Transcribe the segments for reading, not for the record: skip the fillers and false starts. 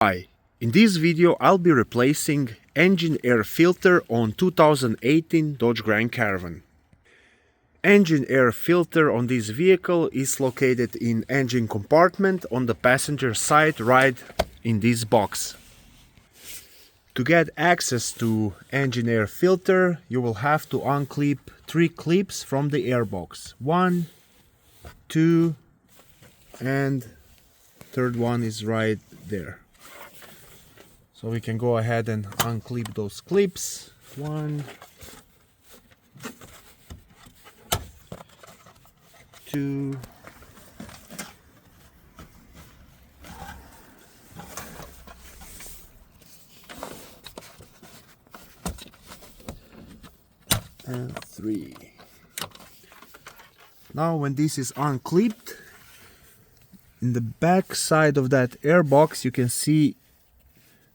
Hi, in this video I'll be replacing engine air filter on 2018 Dodge Grand Caravan. Engine air filter on this vehicle is located in engine compartment on the passenger side right in this box. To get access to engine air filter, you will have to unclip 3 clips from the airbox. 1, 2 and third one is right there. So we can go ahead and unclip those clips. 1, 2, and 3. Now when this is unclipped, in the back side of that airbox you can see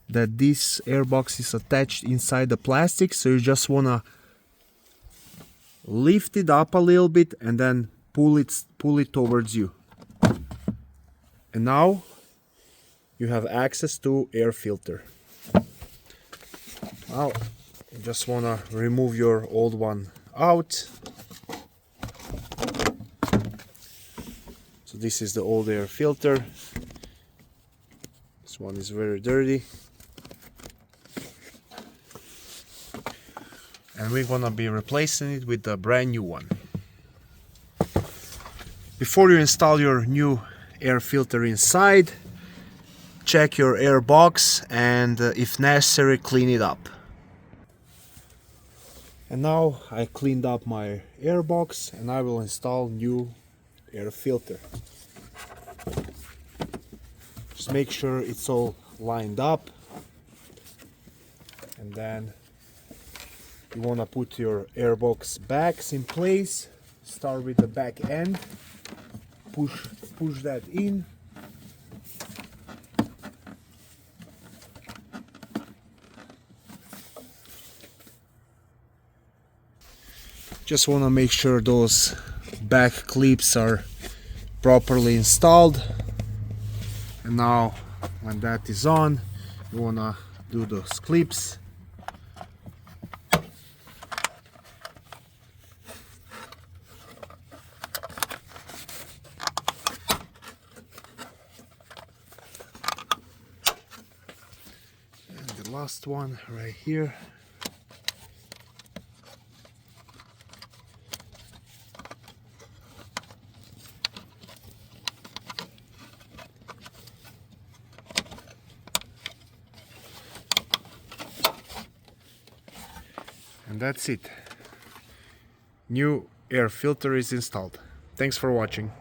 that this airbox is attached inside the plastic, so you just wanna lift it up a little bit and then pull it towards you. And now you have access to air filter. Now you just wanna remove your old one out. So this is the old air filter. This one is very dirty. And we're gonna be replacing it with a brand new one. Before you install your new air filter inside, check your air box and if necessary clean it up. And now I cleaned up my air box and I will install new air filter. Just make sure it's all lined up, and then you want to put your airbox backs in place. Start with the back end, push that in, just want to make sure those back clips are properly installed. And now when that is on, you want to do those clips. Last one right here. And that's it. New air filter is installed. Thanks for watching.